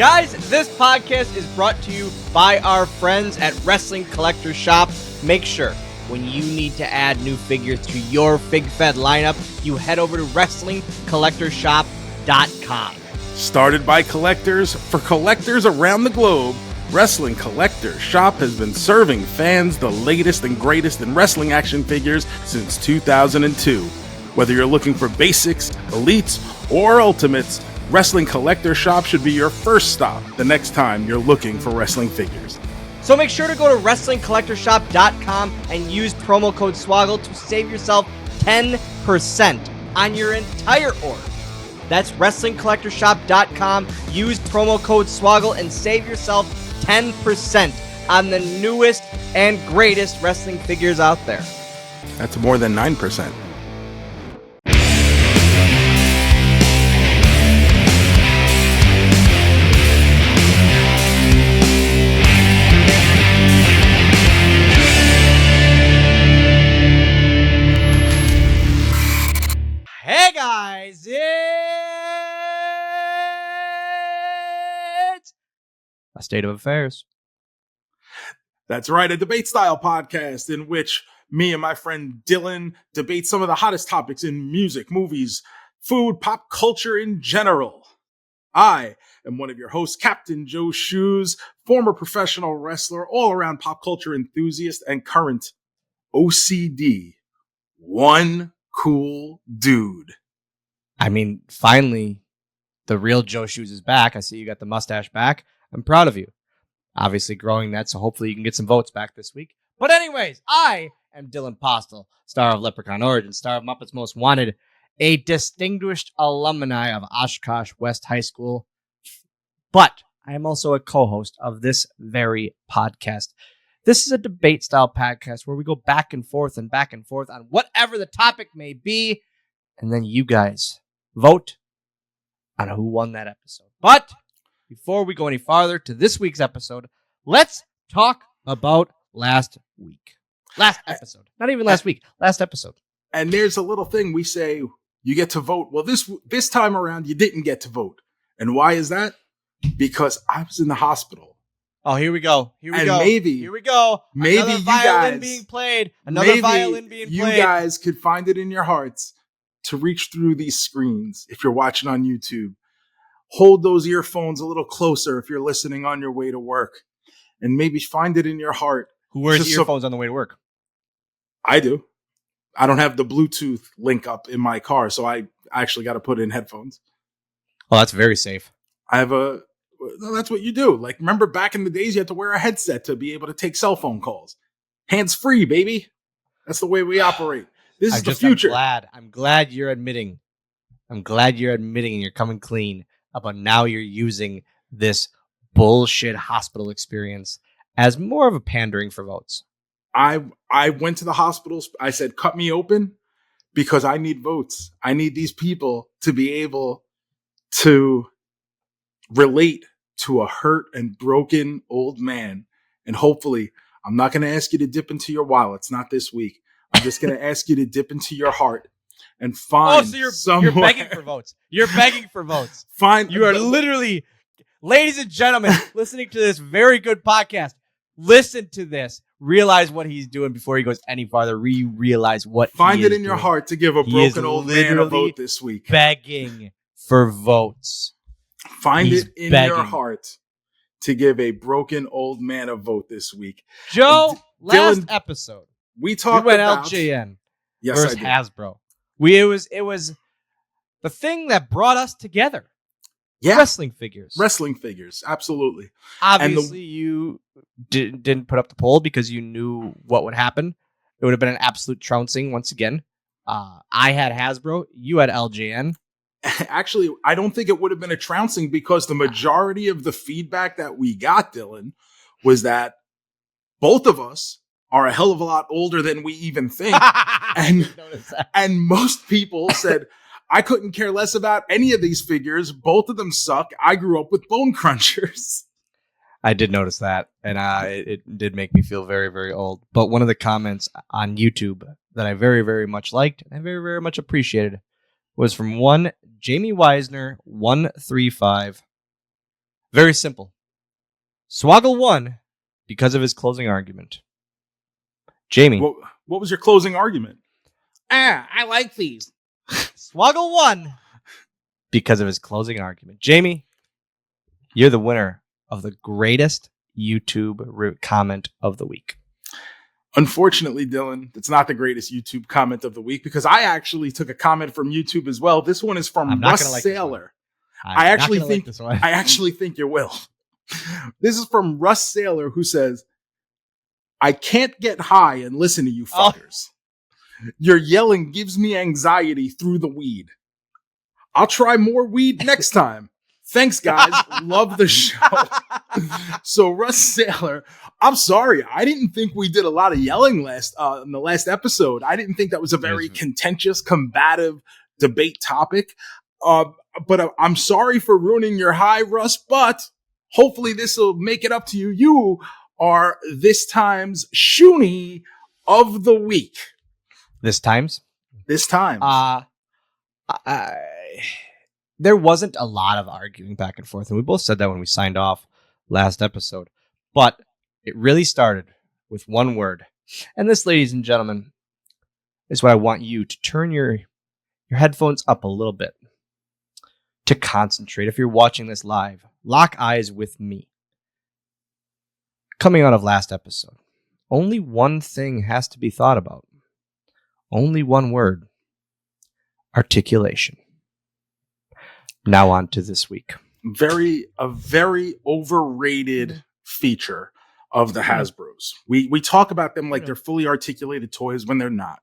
Guys, this podcast is brought to you by our friends at Wrestling Collector Shop. Make sure when you need to add new figures to your FigFed lineup, you head over to WrestlingCollectorShop.com. Started by collectors for collectors around the globe, Wrestling Collector Shop has been serving fans the latest and greatest in wrestling action figures since 2002. Whether you're looking for basics, elites, or ultimates, Wrestling Collector Shop should be your first stop the next time you're looking for wrestling figures. So make sure to go to WrestlingCollectorShop.com and use promo code Swoggle to save yourself 10% on your entire order. That's WrestlingCollectorShop.com. Use promo code Swoggle and save yourself 10% on the newest and greatest wrestling figures out there. That's more than 9%. Hey guys, it's A State of Affairs. That's right, a debate style podcast in which me and my friend Dylan debate some of the hottest topics in music, movies, food, pop culture in general. I am one of your hosts, Captain Joe Shoes, former professional wrestler, all-around pop culture enthusiast, and current OCD. One cool dude. I mean, finally, the real Joe Shoes is back. I see you got the mustache back. I'm proud of you. Obviously growing that, so hopefully you can get some votes back this week. But anyways, I am Dylan Postl, star of Leprechaun Origins, star of Muppets Most Wanted, a distinguished alumni of Oshkosh West High School. But I am also a co-host of this very podcast. This is a debate-style podcast where we go back and forth on whatever the topic may be, and then you guys vote on who won that episode. But before we go any farther to this week's episode, let's talk about last week. Last episode. Not even last week. Last episode. And there's a little thing we say, you get to vote. Well, this time around, you didn't get to vote. And why is that? Because I was in the hospital. Oh, here we go. Here we go. Maybe another you violin guys being played. Another violin being played. You guys could find it in your hearts to reach through these screens if you're watching on YouTube. Hold those earphones a little closer if you're listening on your way to work. And maybe find it in your heart. Who wears earphones on the way to work? I do. I don't have the Bluetooth link up in my car, so I actually got to put in headphones. Well, that's very safe. Well, that's what you do. Like, remember back in the days, you had to wear a headset to be able to take cell phone calls. Hands free, baby. That's the way we operate. This is the future. I'm glad you're admitting and you're coming clean about now you're using this bullshit hospital experience as more of a pandering for votes. I went to the hospitals. I said, cut me open because I need votes. I need these people to be able to relate to a hurt and broken old man. And hopefully, I'm not going to ask you to dip into your wallets. Not this week. I'm just going to ask you to dip into your heart and find you're begging for votes. You're begging for votes. You are literally, ladies and gentlemen, listening to this very good podcast. Listen to this. Realize what he's doing before he goes any farther. Realize what Find it in your heart to give a broken old man a vote this week. Begging for votes. Find it in your heart to give a broken old man a vote this week. Joe, last episode, we talked about LJN versus Hasbro. It was the thing that brought us together. Yeah. Wrestling figures, absolutely. Obviously, you didn't put up the poll because you knew what would happen. It would have been an absolute trouncing once again. I had Hasbro, you had LJN. Actually, I don't think it would have been a trouncing because the majority of the feedback that we got, Dylan, was that both of us are a hell of a lot older than we even think. and most people said, I couldn't care less about any of these figures. Both of them suck. I grew up with Bone Crunchers. I did notice that, and it did make me feel very, very old. But one of the comments on YouTube that I very, very much liked and I very, very much appreciated was from one Jamie Wisner 135. Very simple. Swoggle won because of his closing argument. Jamie. What was your closing argument? I like these. Swoggle won because of his closing argument. Jamie, you're the winner of the greatest YouTube comment of the week. Unfortunately, Dylan, it's not the greatest YouTube comment of the week because I actually took a comment from YouTube as well. This one is from Russ Saylor. I actually think you will. This is from Russ Saylor, who says, "I can't get high and listen to you fuckers. Your yelling gives me anxiety through the weed. I'll try more weed next time. Thanks, guys. Love the show." So, Russ Saylor, I'm sorry. I didn't think we did a lot of yelling in the last episode. I didn't think that was a very contentious, combative debate topic. But I'm sorry for ruining your high, Russ, but hopefully this will make it up to you. You are this time's Shoonie of the week. This time. There wasn't a lot of arguing back and forth, and we both said that when we signed off last episode. But it really started with one word. And this, ladies and gentlemen, is what I want you to turn your headphones up a little bit to concentrate. If you're watching this live, lock eyes with me. Coming out of last episode, only one thing has to be thought about. Only one word. Articulation. Now on to this week. A very overrated feature of the Hasbros. We talk about them like they're fully articulated toys when they're not.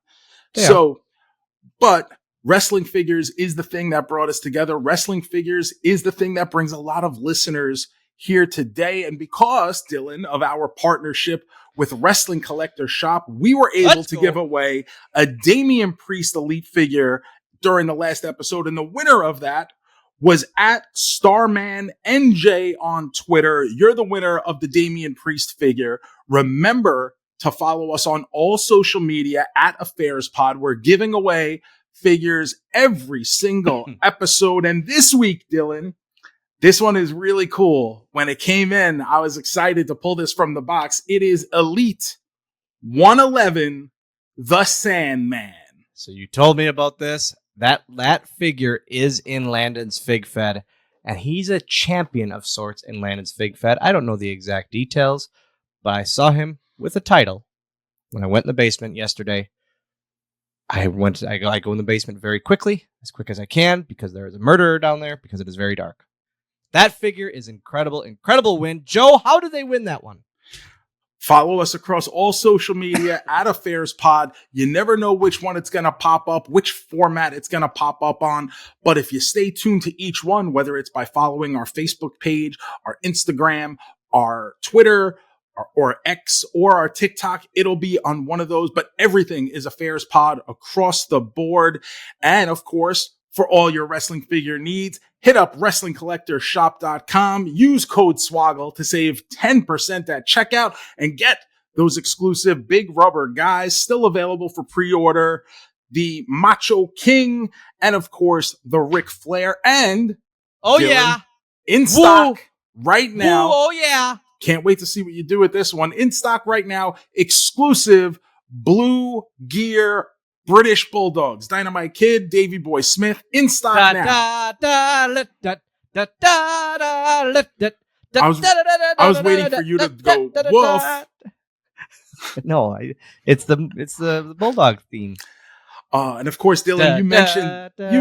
But wrestling figures is the thing that brought us together. Wrestling figures is the thing that brings a lot of listeners here today. And because, Dylan, of our partnership with Wrestling Collector Shop, we were able to give away a Damian Priest Elite figure during the last episode. And the winner of that was at Starman NJ on Twitter. You're the winner of the Damian Priest figure. Remember to follow us on all social media at AffairsPod. We're giving away figures every single episode. And this week, Dylan, this one is really cool. When it came in, I was excited to pull this from the box. It is Elite 111, the Sandman. So you told me about this. That figure is in Landon's Fig Fed, and he's a champion of sorts in Landon's Fig Fed. I don't know the exact details, but I saw him with a title when I went in the basement yesterday. I go in the basement very quickly, as quick as I can, because there is a murderer down there, because it is very dark. That figure is incredible. Incredible win. Joe, how did they win that one? Follow us across all social media at AffairsPod. You never know which one it's going to pop up, which format it's going to pop up on. But if you stay tuned to each one, whether it's by following our Facebook page, our Instagram, our Twitter, or X, or our TikTok, it'll be on one of those. But everything is AffairsPod across the board. And of course, for all your wrestling figure needs, hit up WrestlingCollectorShop.com. Use code Swoggle to save 10% at checkout and get those exclusive big rubber guys still available for pre-order. The Macho King and, of course, the Ric Flair. And Dylan, in stock right now. Oh, yeah. Can't wait to see what you do with this one. In stock right now, exclusive Blue Gear British Bulldogs. Dynamite Kid, Davey Boy Smith, in stock now. I was waiting for you to go, woof. No, it's the Bulldog theme. And of course, Dylan, you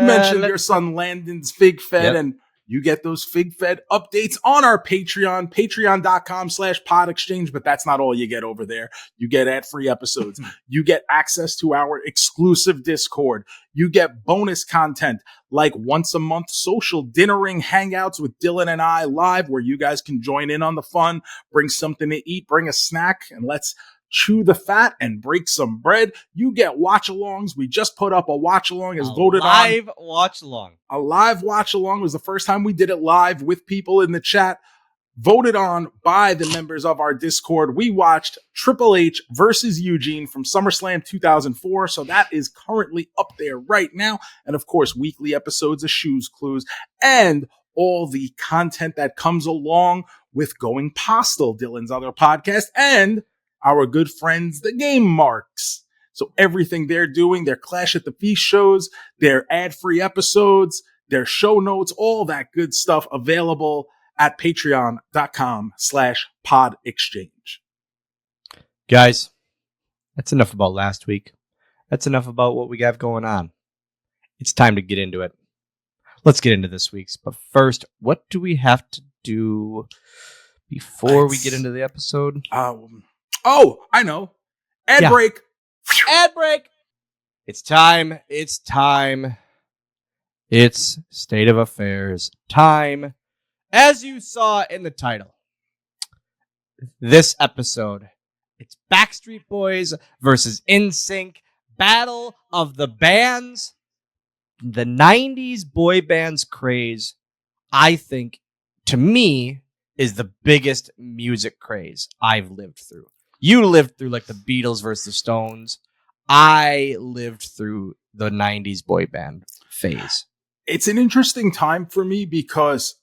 mentioned your son Landon's Fig Fed, and you get those Fig Fed updates on our Patreon, patreon.com/PodXchange. But that's not all you get over there. You get ad-free episodes. You get access to our exclusive Discord. You get bonus content like once a month social dinnering hangouts with Dylan and I live, where you guys can join in on the fun, bring something to eat, bring a snack, and let's chew the fat and break some bread. You get watch-alongs. We just put up a watch-along as voted on. A live watch-along. A live watch-along was the first time we did it live with people in the chat. Voted on by the members of our Discord. We watched Triple H versus Eugene from SummerSlam 2004. So that is currently up there right now. And of course, weekly episodes of Shoes Clues. And all the content that comes along with going Postl, Dylan's other podcast, and our good friends, the Game Marks. So everything they're doing, their Clash at the Feast shows, their ad-free episodes, their show notes, all that good stuff available at patreon.com/PodXchange. Guys, that's enough about last week. That's enough about what we have going on. It's time to get into it. Let's get into this week's. But first, what do we have to do before we get into the episode? I know. Ad break. Ad break. It's time. It's time. It's State of Affairs time. As you saw in the title, this episode, it's Backstreet Boys versus NSYNC, Battle of the Bands. The 90s boy bands craze, I think, to me, is the biggest music craze I've lived through. You lived through like the Beatles versus the Stones. I lived through the 90s boy band phase. It's an interesting time for me because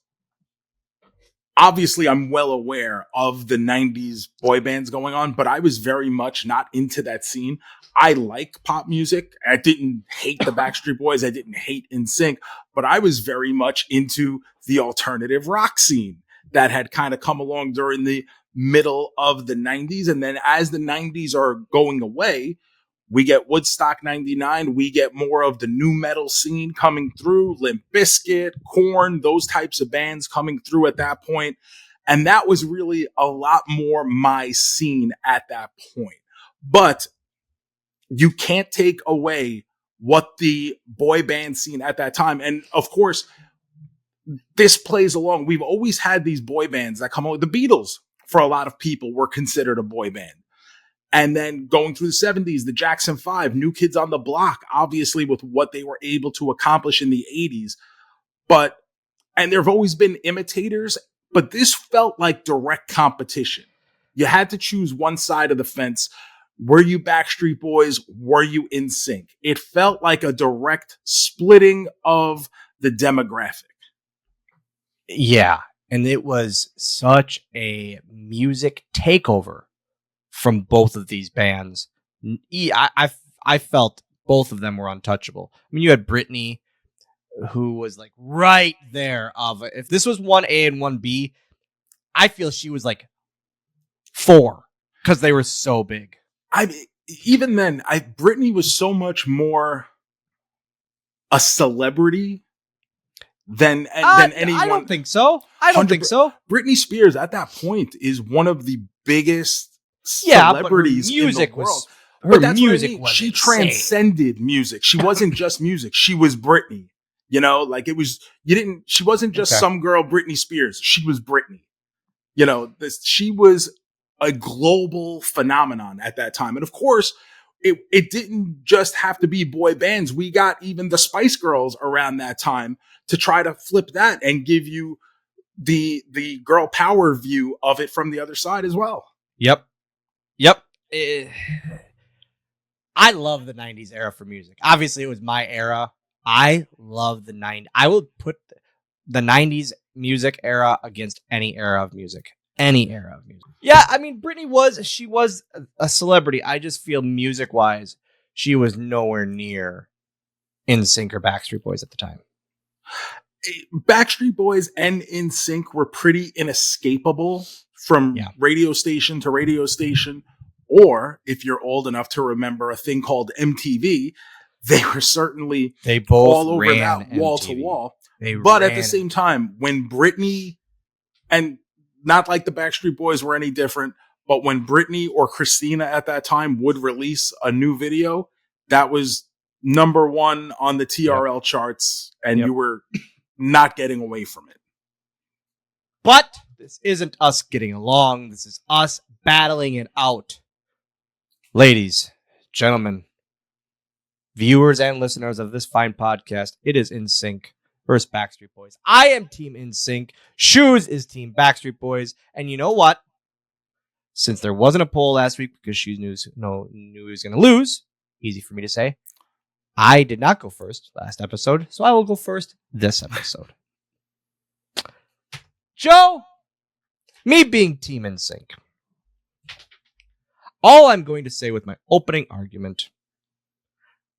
obviously I'm well aware of the 90s boy bands going on, but I was very much not into that scene. I like pop music. I didn't hate the Backstreet Boys. I didn't hate NSYNC, but I was very much into the alternative rock scene that had kind of come along during the middle of the 90s. And then as the 90s are going away, we get Woodstock 99. We get more of the new metal scene coming through, Limp Bizkit, Korn, those types of bands coming through at that point. And that was really a lot more my scene at that point. But you can't take away what the boy band scene at that time. And of course, this plays along. We've always had these boy bands that come along. The Beatles, for a lot of people, were considered a boy band. And then going through the 70s, the Jackson 5, New Kids on the Block, obviously with what they were able to accomplish in the 80s. And there have always been imitators, but this felt like direct competition. You had to choose one side of the fence. Were you Backstreet Boys? Were you NSYNC? It felt like a direct splitting of the demographic. Yeah, and it was such a music takeover from both of these bands. I felt both of them were untouchable. I mean, you had Britney, who was like right there. If this was 1A and 1B, I feel she was like 4 because they were so big. Even then, Britney was so much more a celebrity than anyone. I don't think so. I don't think so. Britney Spears at that point is one of the biggest celebrities in the world. Her music was she insane. Transcended music. She wasn't just music. She was Britney. You know, like she wasn't just some girl, Britney Spears. She was Britney. You know, she was a global phenomenon at that time. And of course, it didn't just have to be boy bands. We got even the Spice Girls around that time to try to flip that and give you the girl power view of it from the other side as well. Yep. I love the 90s era for music. Obviously, it was my era. I love the 90s. I will put the 90s music era against any era of music. Any era of music. Yeah, I mean, Britney was a celebrity. I just feel music-wise, she was nowhere near NSYNC or Backstreet Boys at the time. Backstreet Boys and NSYNC were pretty inescapable from radio station to radio station. Or if you're old enough to remember a thing called MTV, they were certainly all over that wall to wall. But at the same time, when Britney, and not like the Backstreet Boys were any different, but when Britney or Christina at that time would release a new video, that was number one on the TRL charts, and you were not getting away from it. But this isn't us getting along. This is us battling it out. Ladies, gentlemen, viewers and listeners of this fine podcast, it is NSYNC versus Backstreet Boys. I am Team NSYNC. Shoes is Team Backstreet Boys. And you know what? Since there wasn't a poll last week because Shoes knew he was going to lose, easy for me to say, I did not go first last episode, so I will go first this episode. Joe, me being Team NSYNC, all I'm going to say with my opening argument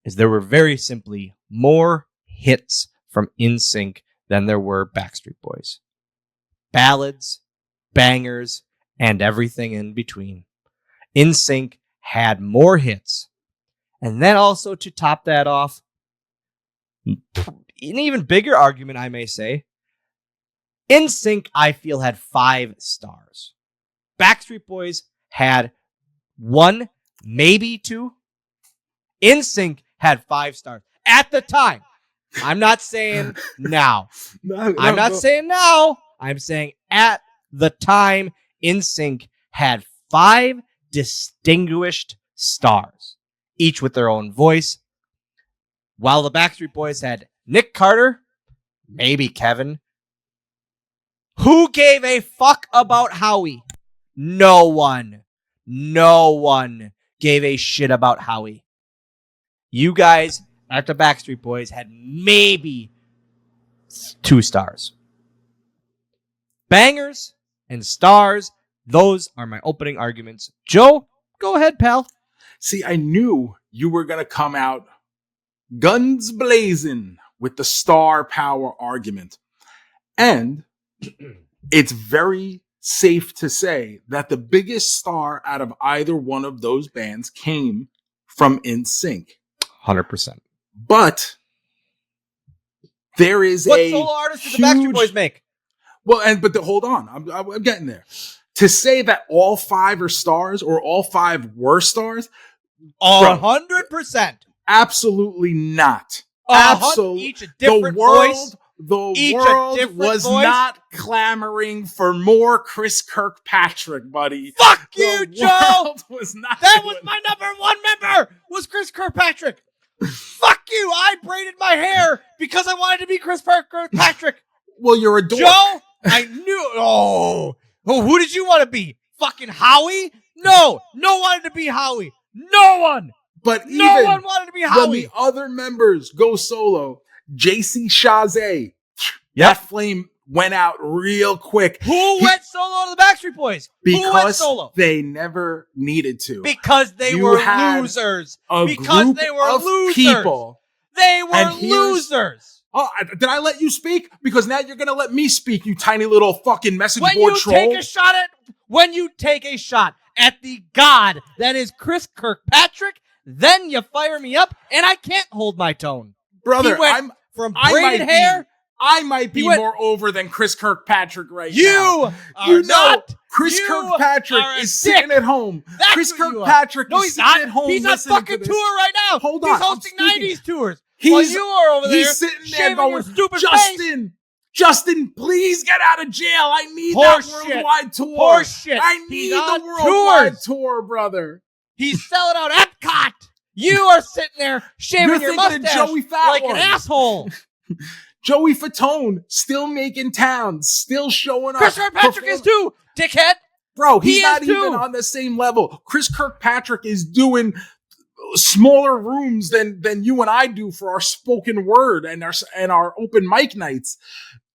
is there were very simply more hits from NSYNC than there were Backstreet Boys. Ballads, bangers, and everything in between. NSYNC had more hits. And then also to top that off, an even bigger argument, I may say, NSYNC, I feel, had 5 stars. Backstreet Boys had 1, maybe 2. NSYNC had 5 stars at the time. I'm not saying now. I'm not saying now. I'm saying at the time, NSYNC had 5 distinguished stars, each with their own voice, while the Backstreet Boys had Nick Carter, maybe Kevin. Who gave a fuck about Howie? No one. No one gave a shit about Howie. You guys, after Backstreet Boys, had maybe 2 stars. Bangers and stars, those are my opening arguments. Joe, go ahead, pal. See, I knew you were going to come out guns blazing with the star power argument. And it's very safe to say that the biggest star out of either one of those bands came from NSYNC. 100%. But there is what solo artists did the Backstreet Boys make? Well, hold on. I'm getting there. To say that all 5 are stars or all 5 were stars? 100%. Absolutely not. Absolutely. Each a different voice. The world was not clamoring for more Chris Kirkpatrick, buddy. Fuck you, Joe! Was not that was my number 1 member, was Chris Kirkpatrick. Fuck you! I braided my hair because I wanted to be Chris Kirkpatrick. Well, you're a dork. Joe, I knew. Oh, who did you want to be? Fucking Howie? No one wanted to be Howie. No one. But no one wanted to be Howie. When the other members go solo, JC Chazé, that flame went out real quick. Who went solo to the Backstreet Boys? Because who went solo? They never needed to. Because they were losers. Because they were losers. People. They were losers. Oh, did I let you speak? Because now you're going to let me speak, you tiny little fucking message board troll. When you take a shot at the god that is Chris Kirkpatrick, then you fire me up and I can't hold my tone. Brother, from braided hair. I might be more over than Chris Kirkpatrick right now. You are not. Chris Kirkpatrick is sitting at home. Chris Kirkpatrick is sitting at home. He's on fucking tour right now. Hold on. He's hosting 90s tours. While you are over there, he's sitting there going, your stupid Justin, please get out of jail. I need that worldwide tour. Horseshit. I need the worldwide tour, brother. He's selling out Epcot. You are sitting there shaving your mustache like an asshole. Joey Fatone still making towns, still showing up. Chris Kirkpatrick is too, dickhead. Bro, he's not even on the same level. Chris Kirkpatrick is doing smaller rooms than you and I do for our spoken word and our open mic nights.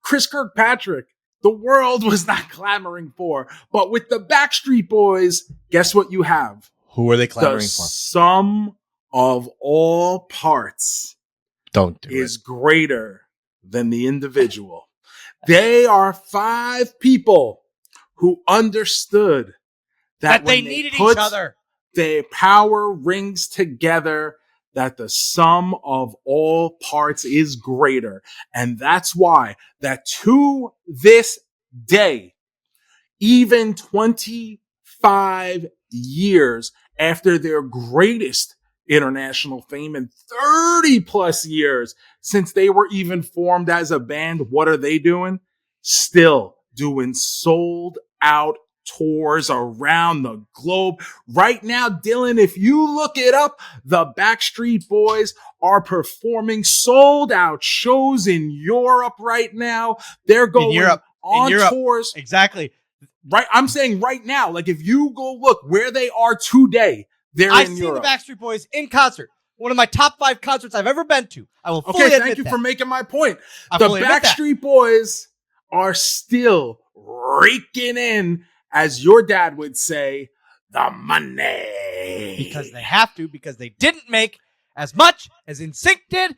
Chris Kirkpatrick, the world was not clamoring for. But with the Backstreet Boys, guess what you have? Who are they clamoring for? The sum of all parts is greater than the individual. They are 5 people who understood that they needed each other. Their power rings together, that the sum of all parts is greater. And that's why that to this day, even 25 years after their greatest international fame and 30 plus years since they were even formed as a band, what are they doing? Still doing sold out tours around the globe. Right now, Dylan, if you look it up, the Backstreet Boys are performing sold out shows in Europe right now. They're going on tours. Exactly. Right. I'm saying right now, like if you go look where they are today, they're in Europe. I've seen the Backstreet Boys in concert. One of my top 5 concerts I've ever been to. I will fully admit thank you for making my point. The Backstreet Boys are still raking in, as your dad would say, the money. Because they have to, because they didn't make as much as NSYNC did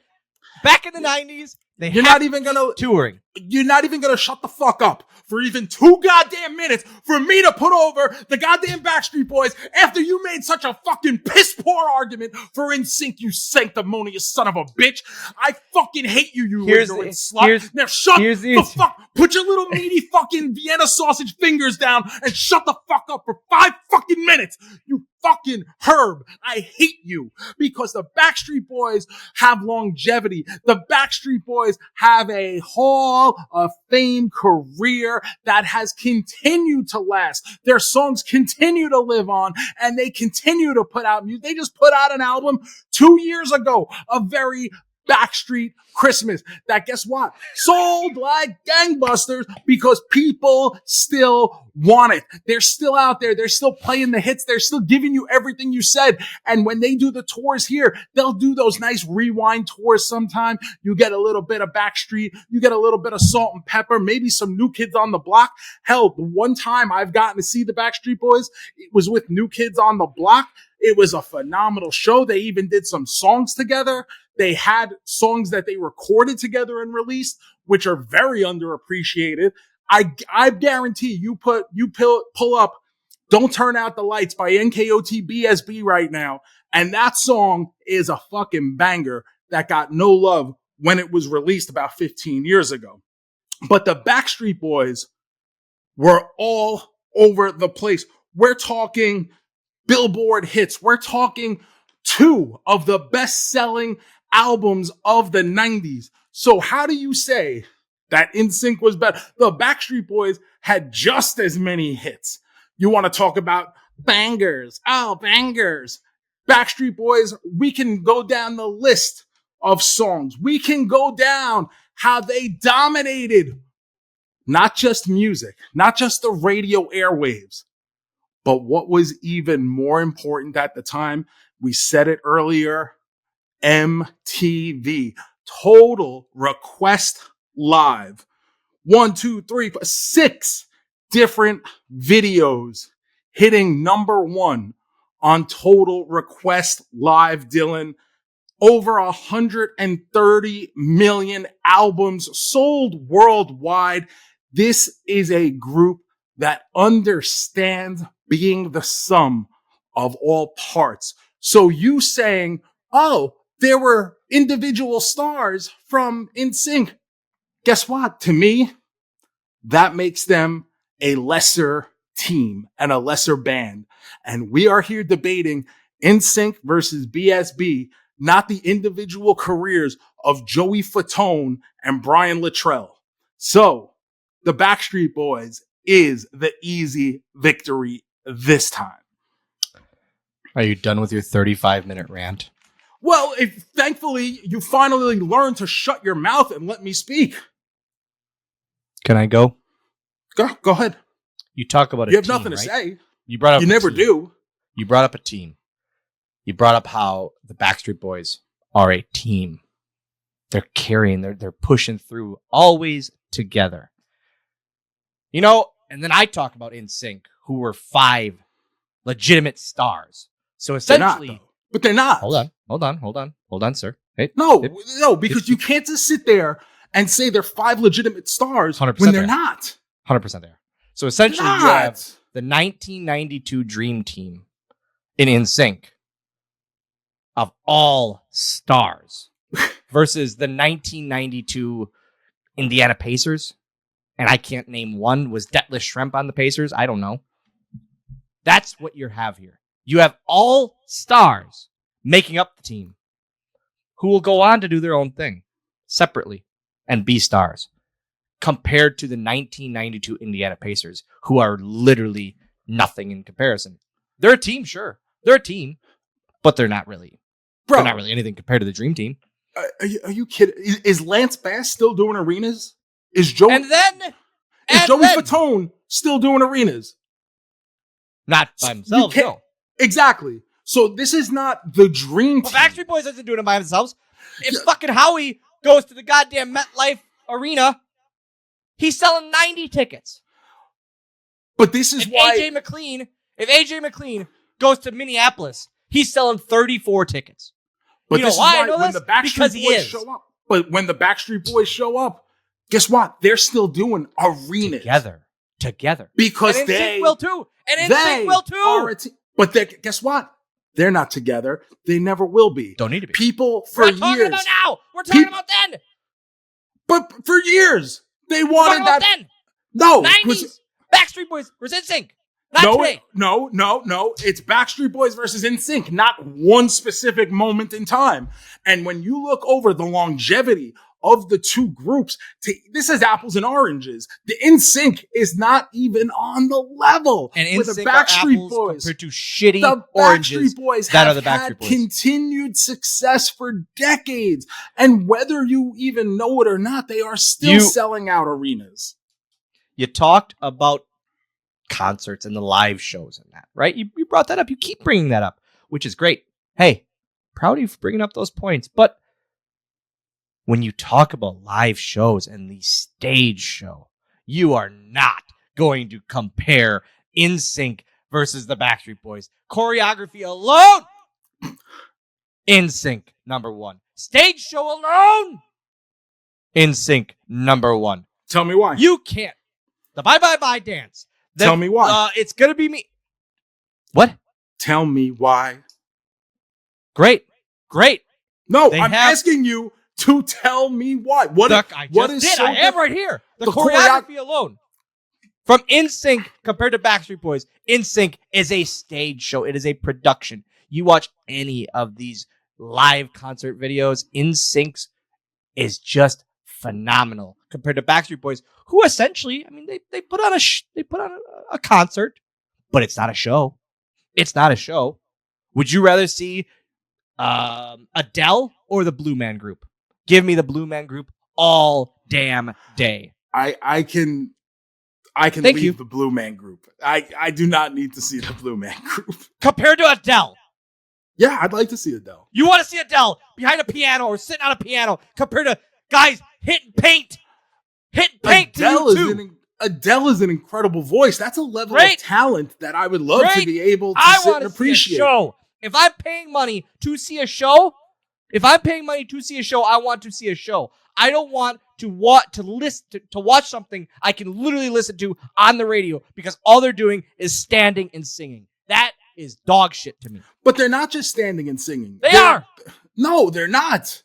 back in the 90s. You're not even gonna touring. You're not even gonna shut the fuck up for even 2 goddamn minutes for me to put over the goddamn Backstreet Boys after you made such a fucking piss poor argument for NSYNC, you sanctimonious son of a bitch. I fucking hate you, you ignorant slut. Now shut the fuck. Put your little meaty fucking Vienna sausage fingers down and shut the fuck up for 5 fucking minutes. You fucking herb. I hate you because the Backstreet Boys have longevity. The Backstreet Boys have a Hall of Fame career that has continued to last. Their songs continue to live on and they continue to put out music. They just put out an album 2 years ago, a very Backstreet Christmas that, guess what, sold like gangbusters because people still want it. They're still out there. They're still playing the hits. They're still giving you everything you said. And when they do the tours here, they'll do those nice rewind tours sometime. You get a little bit of Backstreet. You get a little bit of Salt and Pepper, maybe some New Kids on the Block. Hell, the one time I've gotten to see the Backstreet Boys, it was with New Kids on the Block. It was a phenomenal show. They even did some songs together. They had songs that they recorded together and released, which are very underappreciated. I guarantee you pull up Don't Turn Out the Lights by NKOT BSB right now. And that song is a fucking banger that got no love when it was released about 15 years ago. But the Backstreet Boys were all over the place. We're talking Billboard hits. We're talking 2 of the best-selling albums of the 90s. So how do you say that NSYNC was better? The Backstreet Boys had just as many hits. You want to talk about bangers? Oh, bangers. Backstreet Boys, we can go down the list of songs. We can go down how they dominated not just music, not just the radio airwaves, but what was even more important at the time, we said it earlier, MTV. Total Request Live. 1, 2, 3, 4, 6 different videos hitting number 1 on Total Request Live, Dylan. Over 130 million albums sold worldwide. This is a group that understands being the sum of all parts. So you saying, oh, there were individual stars from NSYNC. Guess what? To me, that makes them a lesser team and a lesser band. And we are here debating NSYNC versus BSB, not the individual careers of Joey Fatone and Brian Luttrell. So the Backstreet Boys is the easy victory this time. Are you done with your 35-minute rant? Well, thankfully you finally learned to shut your mouth and let me speak. Can I go? Go ahead. You talk about you have team, nothing to right? say. You brought up. You never do. You brought up a team. You brought up how the Backstreet Boys are a team. They're carrying. They're pushing through, always together. You know, and then I talk about NSYNC, who were 5 legitimate stars. So essentially, they're not. Hold on, sir. Hey, no, because you can't just sit there and say they're 5 legitimate stars when they're not. 100% they are. So essentially, you have the 1992 Dream Team in NSYNC of all stars versus the 1992 Indiana Pacers. And I can't name one. Was Detlef Schrempf on the Pacers? I don't know. That's what you have here. You have all stars making up the team who will go on to do their own thing separately and be stars, compared to the 1992 Indiana Pacers, who are literally nothing in comparison. They're a team, sure. They're a team, but they're not really. Bro, they're not really anything compared to the Dream Team. Are you kidding? Is Lance Bass still doing arenas? Is Joey Fatone still doing arenas? Not by themselves, no. Exactly. So this is not the Dream Team. Well, Backstreet Boys isn't doing it by themselves. If fucking Howie goes to the goddamn MetLife Arena, he's selling 90 tickets. But this is why if AJ McLean goes to Minneapolis, he's selling 34 tickets. But you this know why is why I know when this? the Backstreet Boys show up. But when the Backstreet Boys show up, guess what? They're still doing arenas together. Because and they will too. And NSYNC will too. But guess what? They're not together. They never will be. Don't need to be. People for years. We're talking about now. We're talking about then. But for years they wanted that. Then. No, 90s. Backstreet Boys versus NSYNC. Not today. No. It's Backstreet Boys versus NSYNC, not one specific moment in time. And when you look over the longevity of the two groups, this is apples and oranges. The NSYNC is not even on the level and with the Backstreet Boys compared to shitty oranges Backstreet Boys that are the had Backstreet Boys. Continued success for decades. And whether you even know it or not, they are still selling out arenas. You talked about concerts and the live shows and that, right? You brought that up. You keep bringing that up, which is great. Hey, proud of you for bringing up those points. But when you talk about live shows and the stage show, you are not going to compare NSYNC versus the Backstreet Boys. Choreography alone, NSYNC number one. Stage show alone, NSYNC number one. Tell me why. You can't. The Bye Bye Bye dance. Tell me why. It's going to be me. What? Tell me why. Great. No, I'm asking you to tell me why. I am right here. The choreography alone. From NSYNC compared to Backstreet Boys, NSYNC is a stage show. It is a production. You watch any of these live concert videos, NSYNC is just phenomenal compared to Backstreet Boys, who essentially, I mean, they put on a concert, but it's not a show. It's not a show. Would you rather see Adele or the Blue Man Group? Give me the Blue Man Group all damn day. I can leave the Blue Man Group. I do not need to see the Blue Man Group compared to Adele. Yeah, I'd like to see Adele. You want to see Adele behind a piano or sitting on a piano compared to guys hitting paint Adele is an incredible voice. That's a level of talent that I would love to be able to sit and appreciate. If I'm paying money to see a show, I want to see a show. I don't want to watch something I can literally listen to on the radio because all they're doing is standing and singing. That is dog shit to me. But they're not just standing and singing. They are. No, they're not.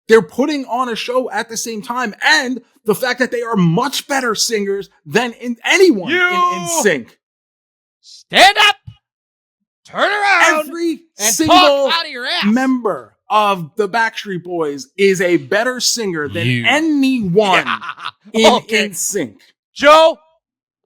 They're putting on a show at the same time, and the fact that they are much better singers than anyone in NSYNC. Stand up, turn around, every and single talk out of your ass. Member of the Backstreet Boys is a better singer than anyone in NSYNC. Joe,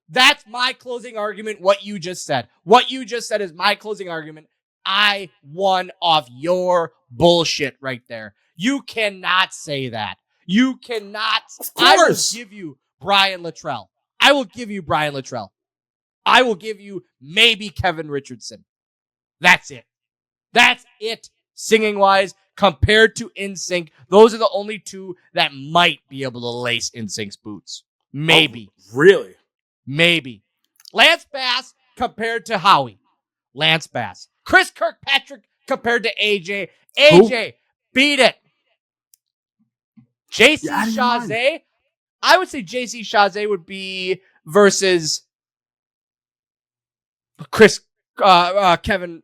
that's my closing argument. What you just said is my closing argument. I won off your bullshit right there. You cannot say that. You cannot. Of course. I will give you Brian Luttrell. I will give you maybe Kevin Richardson. That's it. Singing wise, compared to NSYNC, those are the only two that might be able to lace NSYNC's boots. Maybe. Oh, really? Maybe. Lance Bass compared to Howie. Lance Bass. Chris Kirkpatrick compared to AJ. AJ, beat it. JC Chazé. I would say JC Chazé would be versus Chris, Kevin,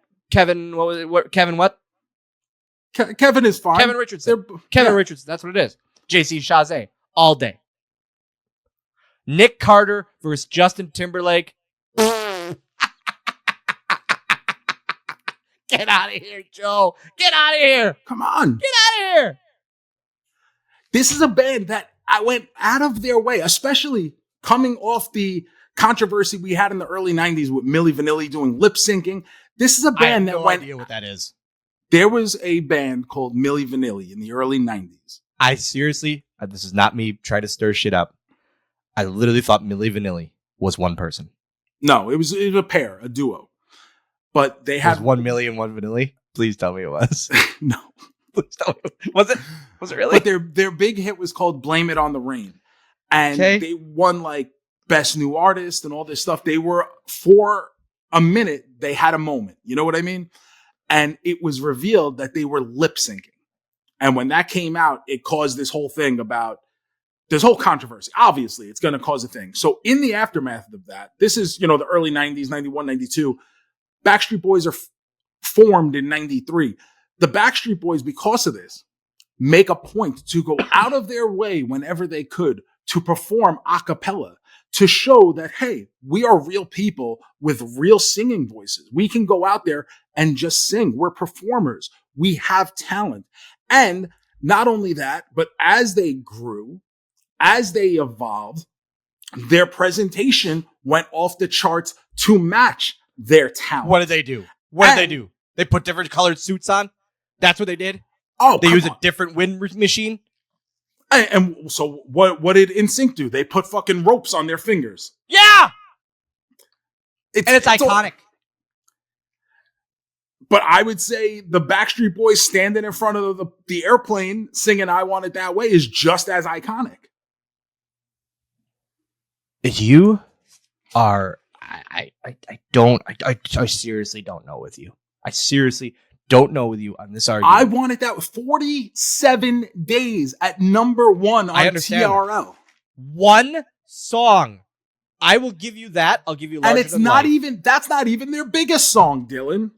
what was it? Kevin what? Kevin is fine. Kevin Richardson. Richardson. That's what it is. JC Chazé. All day. Nick Carter versus Justin Timberlake. Get out of here, Joe. Get out of here. Come on. Get out of here. This is a band that I went out of their way, especially coming off the controversy we had in the early 90s with Milli Vanilli doing lip syncing. This is a band that went. I have no idea what that is. There was a band called Milli Vanilli in the early 90s. I seriously, this is not me trying to stir shit up. I literally thought Milli Vanilli was one person. No, it was a pair, a duo. But they had 1 million, 1 Vanilli. Please tell me it was. No. Please tell me. Was it really? But their big hit was called Blame It on the Rain. And they won like best new artist and all this stuff. They were, for a minute, they had a moment. You know what I mean? And it was revealed that they were lip syncing. And when that came out, it caused this whole thing about this whole controversy. Obviously, it's going to cause a thing. So in the aftermath of that, this is, the early 90s, 91, 92. Backstreet Boys are formed in 93. The Backstreet Boys, because of this, make a point to go out of their way whenever they could to perform a cappella, to show that, hey, we are real people with real singing voices. We can go out there and just sing. We're performers. We have talent. And not only that, but as they grew, as they evolved, their presentation went off the charts to match their talent. What did they do? What did they do? They put different colored suits on? That's what they did? Oh, they use a different wind machine? And so what did NSYNC do? They put fucking ropes on their fingers. Yeah! It's iconic. But I would say the Backstreet Boys standing in front of the airplane singing I Want It That Way is just as iconic. You are... I seriously don't know with you. I seriously don't know with you on this argument. I wanted that 47 days at number 1 on TRL. One song. I will give you that. I'll give you Larger And it's Than not Life. even, that's not even their biggest song, Dylan.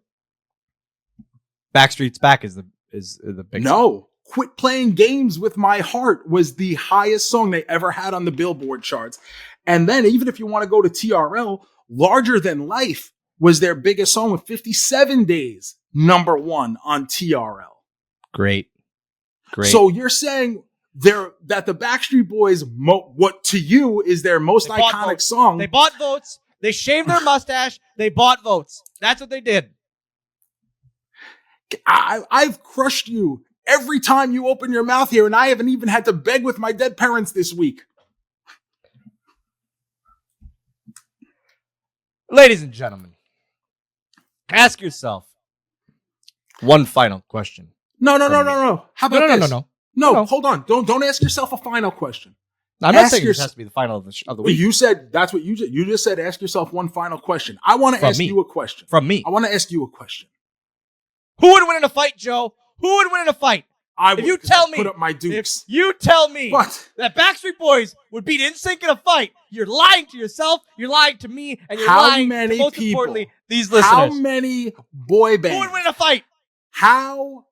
Backstreet's Back is the biggest. No. Quit Playing Games with My Heart was the highest song they ever had on the Billboard charts. And then even if you want to go to TRL, Larger Than Life was their biggest song with 57 days, number 1 on TRL. Great. So you're saying that the Backstreet Boys, what to you is their most iconic song. They bought votes. They shaved their mustache. They bought votes. That's what they did. I've crushed you every time you open your mouth here, and I haven't even had to beg with my dead parents this week. Ladies and gentlemen, ask yourself one final question. No. How about this? No, hold on. Don't ask yourself a final question. I'm not saying this has to be the final of the week. You said that's what you did. You just said ask yourself one final question. I want to ask you a question. From me. I want to ask you a question. Who would win in a fight, Joe? Who would win in a fight? If you tell me, put up my dukes. If you tell me what? That Backstreet Boys would beat NSYNC in a fight, you're lying to yourself, you're lying to me, and you're lying to, most importantly, these listeners. How many boy bands? Who would win in a fight? How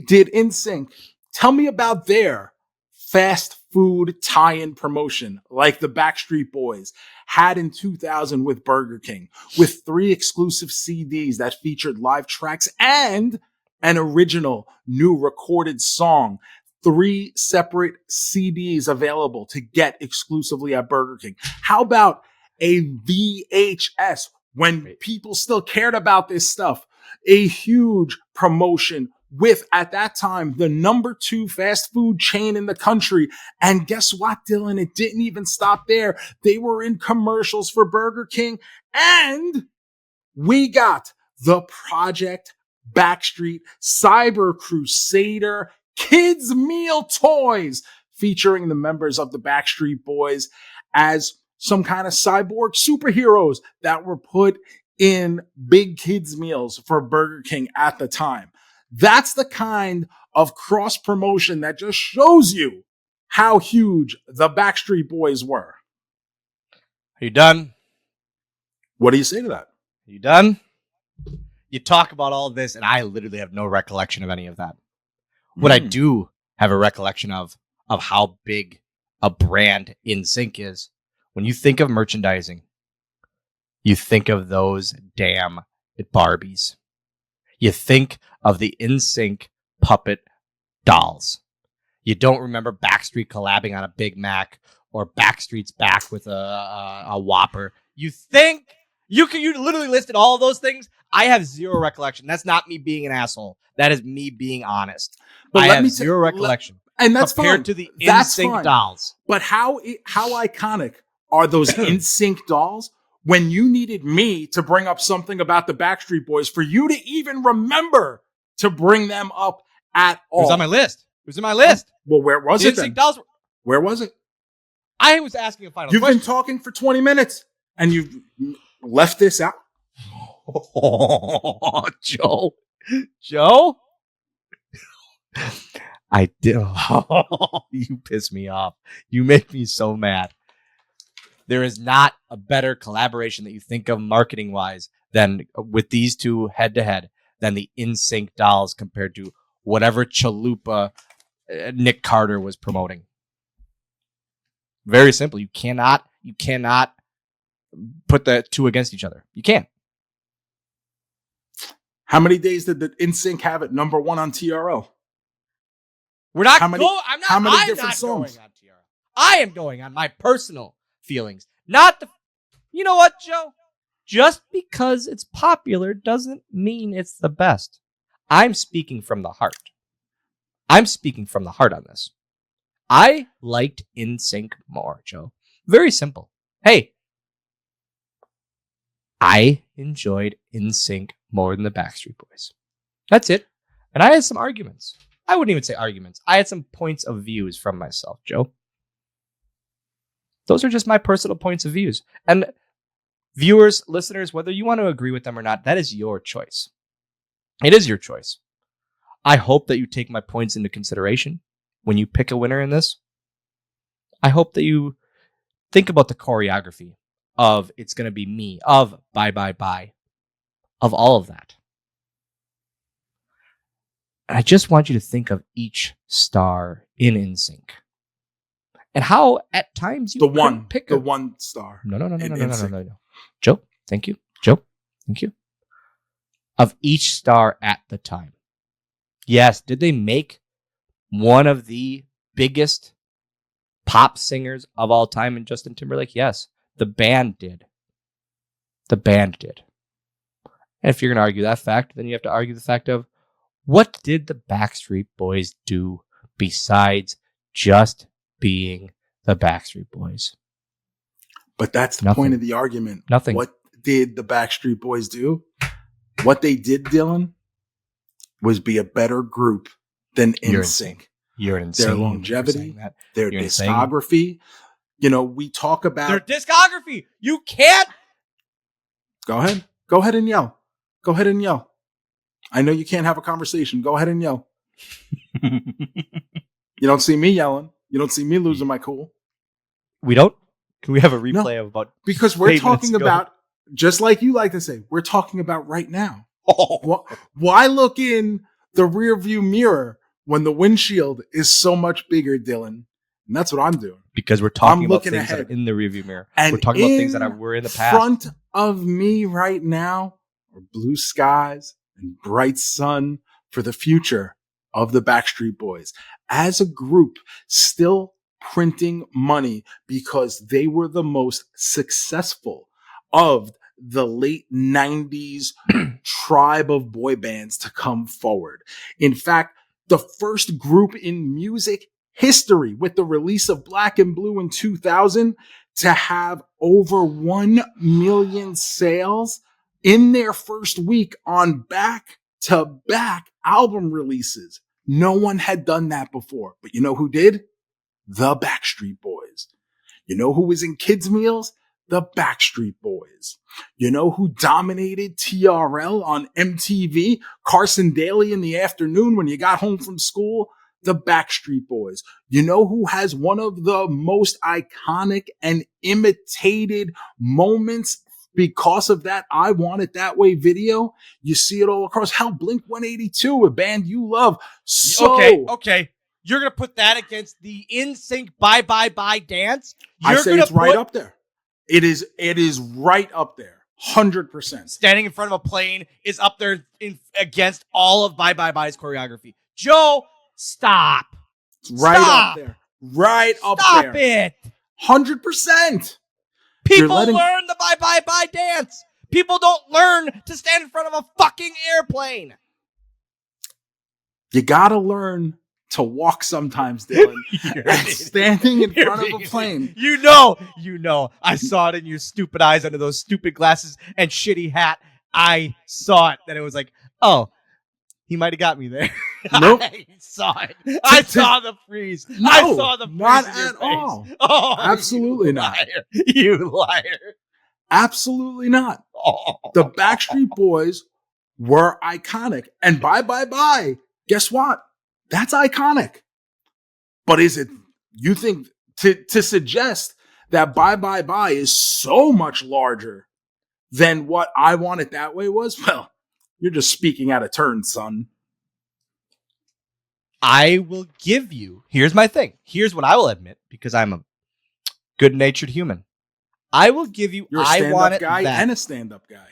did NSYNC tell me about their fast food tie-in promotion like the Backstreet Boys had in 2000 with Burger King, with 3 exclusive CDs that featured live tracks and an original new recorded song, 3 separate CDs available to get exclusively at Burger King. How about a VHS when people still cared about this stuff? A huge promotion with, at that time, the number 2 fast food chain in the country. And guess what, Dylan? It didn't even stop there. They were in commercials for Burger King. And we got the Project Backstreet Cyber Crusader Kids Meal Toys featuring the members of the Backstreet Boys as some kind of cyborg superheroes that were put in big kids meals for Burger King at the time. That's the kind of cross promotion that just shows you how huge the Backstreet Boys were. Are you done? What do you say to that? Are you done? You talk about all this, and I literally have no recollection of any of that. What I do have a recollection of how big a brand NSYNC is. When you think of merchandising, you think of those damn Barbies. You think of the NSYNC puppet dolls. You don't remember Backstreet collabing on a Big Mac or Backstreet's back with a Whopper. You think you literally listed all of those things. I have zero recollection. That's not me being an asshole. That is me being honest. But I have zero recollection. And that's compared fine. to the that's NSYNC fine. dolls. But how iconic are those NSYNC dolls when you needed me to bring up something about the Backstreet Boys for you to even remember to bring them up at all? It was on my list. Well, where was it then? NSYNC dolls. Where was it? I was asking a final You've question. been talking for 20 minutes and you've left this out. Oh, Joe, I did. You piss me off. You make me so mad. There is not a better collaboration that you think of marketing wise than with these two head to head than the NSYNC dolls compared to whatever chalupa Nick Carter was promoting. Very simple. You cannot put the two against each other. You can't. How many days did the NSYNC have at number 1 on TRL? We're not. How many- I'm not. how many I'm different not songs? going on TRL. I am going on my personal feelings, not the. You know what, Joe? Just because it's popular doesn't mean it's the best. I'm speaking from the heart. I'm speaking from the heart on this. I liked NSYNC more, Joe. Very simple. Hey, I enjoyed NSYNC more than the Backstreet Boys. That's it. And I had some arguments. I wouldn't even say arguments. I had some points of views from myself, Joe. Those are just my personal points of views. And viewers, listeners, whether you want to agree with them or not, that is your choice. It is your choice. I hope that you take my points into consideration when you pick a winner in this. I hope that you think about the choreography of It's Gonna Be Me, of Bye Bye Bye, of all of that. And I just want you to think of each star in NSYNC and how at times you couldn't pick the one star. No. Joe, thank you. Joe, thank you. Of each star at the time. Yes, did they make one of the biggest pop singers of all time in Justin Timberlake? Yes, the band did. The band did. And if you're going to argue that fact, then you have to argue the fact of what did the Backstreet Boys do besides just being the Backstreet Boys? But that's the Nothing. point of the argument. Nothing. What did the Backstreet Boys do? What they did, Dylan, was be a better group than NSYNC. You're insane. Their longevity, their You're discography. You know, we talk about their discography. You can't. Go ahead. Go ahead and yell. Go ahead and yell. I know you can't have a conversation. Go ahead and yell. You don't see me yelling. You don't see me losing my cool. We don't? Can we have a replay of about because we're 8 minutes talking ago? about, just like you like to say, we're talking about right now. Oh. Why look in the rearview mirror when the windshield is so much bigger, Dylan? And that's what I'm doing. Because we're talking about looking things ahead. that are in the rearview mirror. And we're talking about things that were in the past. In front of me right now are blue skies and bright sun for the future of the Backstreet Boys. As a group, still printing money because they were the most successful of the late 90s tribe of boy bands to come forward. In fact, the first group in music history with the release of Black and Blue in 2000 to have over 1 million sales in their first week on back-to-back album releases. No one had done that before. But you know who did? The Backstreet Boys. You know who was in kids' meals? The Backstreet Boys. You know who dominated TRL on MTV? Carson Daly in the afternoon when you got home from school? The Backstreet Boys. You know who has one of the most iconic and imitated moments because of that I Want It That Way video? You see it all across. Hell, Blink-182, a band you love. So Okay. You're going to put that against the NSYNC Bye Bye Bye dance? I say it's right up there. It is right up there. 100%. Standing in front of a plane is up there against all of Bye Bye Bye's choreography. Joe, stop. It's right up there. Right up there. Stop it. 100%. People learn the Bye Bye Bye dance. People don't learn to stand in front of a fucking airplane. You gotta learn to walk sometimes, Dylan. And standing in front of a plane. You know. I saw it in your stupid eyes under those stupid glasses and shitty hat. I saw it. That it was like, oh, he might have got me there. Nope. I saw it. I saw the freeze. No, I saw the freeze not in your at face. all. Oh, Absolutely you not. liar. You liar. Absolutely not. Oh. The Backstreet Boys were iconic. And bye. Guess what? That's iconic. But is it, you think, to suggest that bye is so much larger than what I Want It That Way was? Well, you're just speaking out of turn, son. I will give you, here's my thing. Here's what I will admit, because I'm a good-natured human. I will give you You're a I Want stand-up It guy That. and a stand-up guy.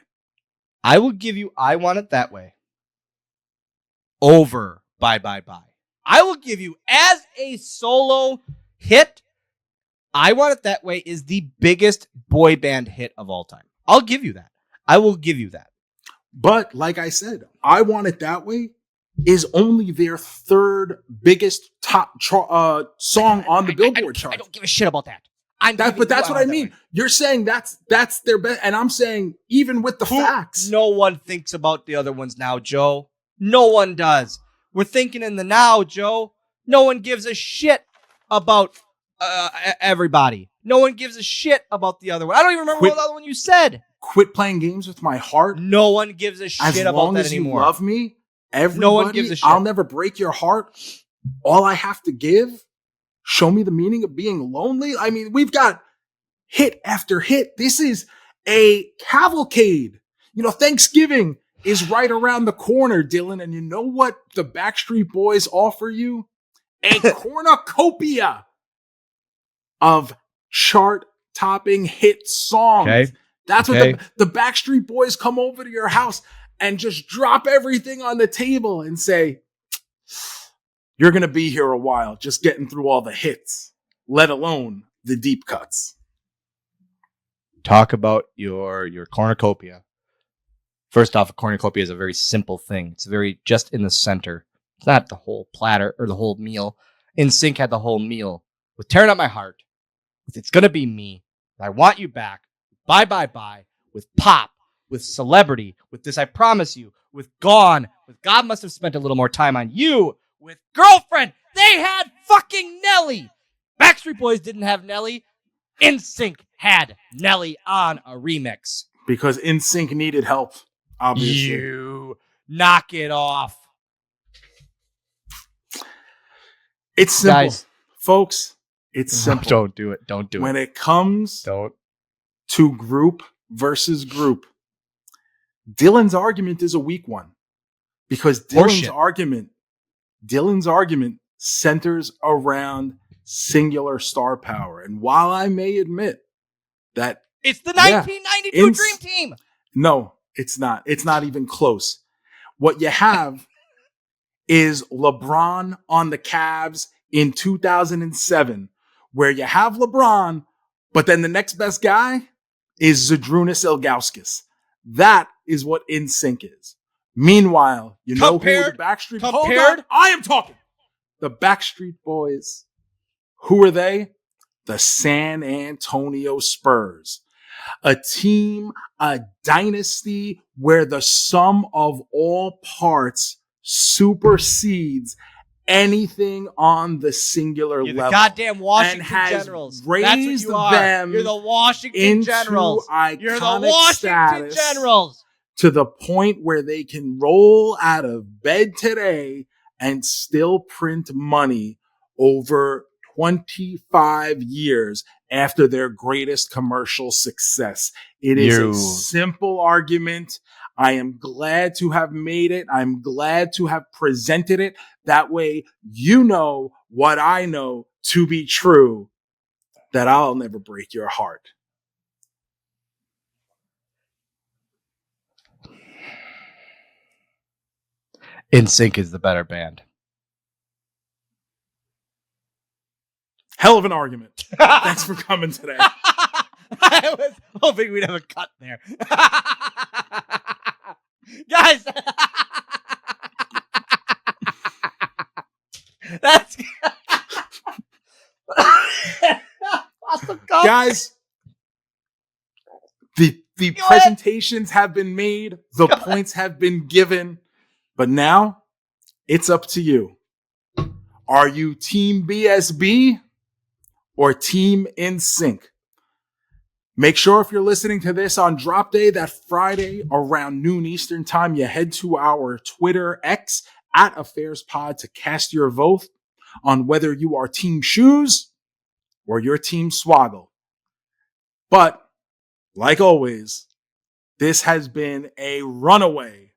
I will give you I Want It That Way over Bye. I will give you, as a solo hit, I Want It That Way is the biggest boy band hit of all time. I'll give you that. I will give you that. But like I said, I Want It That Way is only their third biggest top song on the Billboard chart. I don't give a shit about that. But that's what I mean. You're saying that's their best, and I'm saying even with the facts, no one thinks about the other ones now, Joe. No one does. We're thinking in the now, Joe. No one gives a shit about everybody. No one gives a shit about the other one. I don't even remember what the other one you said. Quit playing games with my heart. No one gives a shit about that anymore. As long as you love me, everybody, no one gives a shit. I'll never break your heart. All I have to give, show me the meaning of being lonely. I mean, we've got hit after hit. This is a cavalcade. You know, Thanksgiving is right around the corner, Dylan. And you know what the Backstreet Boys offer you? A cornucopia of chart-topping hit songs. Okay. That's what the Backstreet Boys come over to your house and just drop everything on the table and say, you're going to be here a while, just getting through all the hits, let alone the deep cuts. Talk about your cornucopia. First off, a cornucopia is a very simple thing. It's very just in the center. It's not the whole platter or the whole meal. NSYNC had the whole meal with Tearing Up My Heart, with It's Gonna Be Me, I Want You Back, Bye, with Pop, with Celebrity, with This I Promise You, with Gone, with God Must Have Spent a Little More Time on You, with Girlfriend. They had fucking Nelly. Backstreet Boys didn't have Nelly. NSYNC had Nelly on a remix. Because NSYNC needed help, obviously. You knock it off. It's simple. Guys, folks, it's simple. Don't do it. Don't do it. When it comes to group versus group, Dylan's argument is a weak one. Because Dylan's argument centers around singular star power. And while I may admit that it's the 1992 Dream Team. No, it's not. It's not even close. What you have is LeBron on the Cavs in 2007, where you have LeBron, but then the next best guy is Zydrunas Ilgauskas. That is what NSYNC is. Meanwhile, you know who the Backstreet Boys? Hold on, I am talking. The Backstreet Boys. Who are they? The San Antonio Spurs. A team, a dynasty where the sum of all parts supersedes anything on the singular You're level. the goddamn Washington and has Generals. Raised That's what you are. them You're the Washington Generals. You're the Washington Generals. To the point where they can roll out of bed today and still print money over 25 years after their greatest commercial success. It is a simple argument. I am glad to have made it. I'm glad to have presented it. That way, you know what I know to be true, that I'll never break your heart. NSYNC is the better band. Hell of an argument. Thanks for coming today. I was hoping we'd have a cut there. Guys, that's guys. The presentations have been made, the points have been given, but now It's up to you. Are you Team BSB or Team NSYNC? Make sure if you're listening to this on drop day, that Friday around noon Eastern time, you head to our Twitter X at AffairsPod to cast your vote on whether you are Team Shoes or your Team Swoggle. But like always, this has been a runaway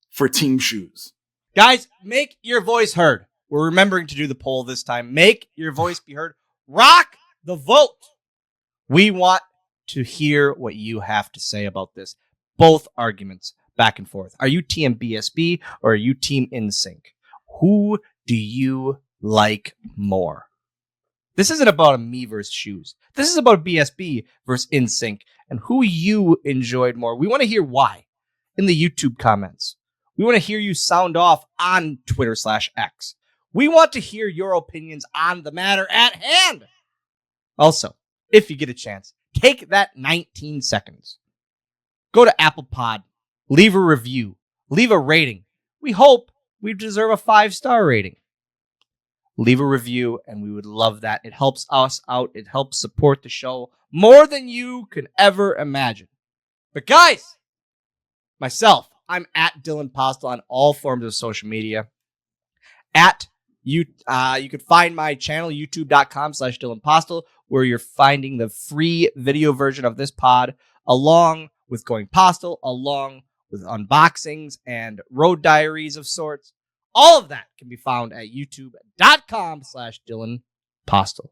for Team Shoes. Guys, make your voice heard. We're remembering to do the poll this time. Make your voice be heard. Rock the vote. We want to hear what you have to say about this. Both arguments back and forth. Are you Team BSB or are you Team NSYNC? Who do you like more? This isn't about a me versus Shoes. This is about BSB versus NSYNC and who you enjoyed more. We want to hear why in the YouTube comments. We want to hear you sound off on Twitter/X. We want to hear your opinions on the matter at hand. Also, if you get a chance, take that 19 seconds. Go to Apple Pod, leave a review, leave a rating. We hope we deserve a 5-star rating. Leave a review, and we would love that. It helps us out. It helps support the show more than you can ever imagine. But guys, myself, I'm at Dylan Postl on all forms of social media. You can find my channel, youtube.com/Dylan Postl, where you're finding the free video version of this pod, along with Going Postl, along with unboxings and road diaries of sorts. All of that can be found at youtube.com/Dylan Postl.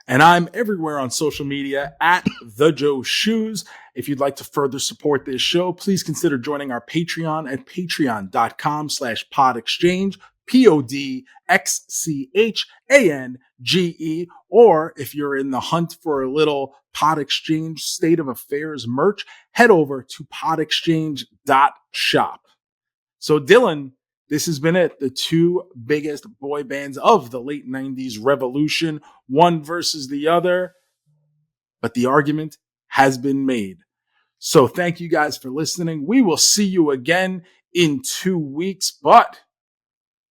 And I'm everywhere on social media at The Joe Shoes. If you'd like to further support this show, please consider joining our Patreon at patreon.com/PodXchange, PodXchange. Or if you're in the hunt for a little PodXchange State of Affairs merch, head over to podexchange.shop. So Dylan, this has been it. The two biggest boy bands of the late 90s revolution, one versus the other. But the argument has been made. So thank you guys for listening. We will see you again in 2 weeks. But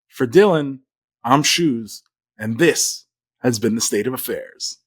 for Dylan, I'm Shoes, and this has been the State of Affairs.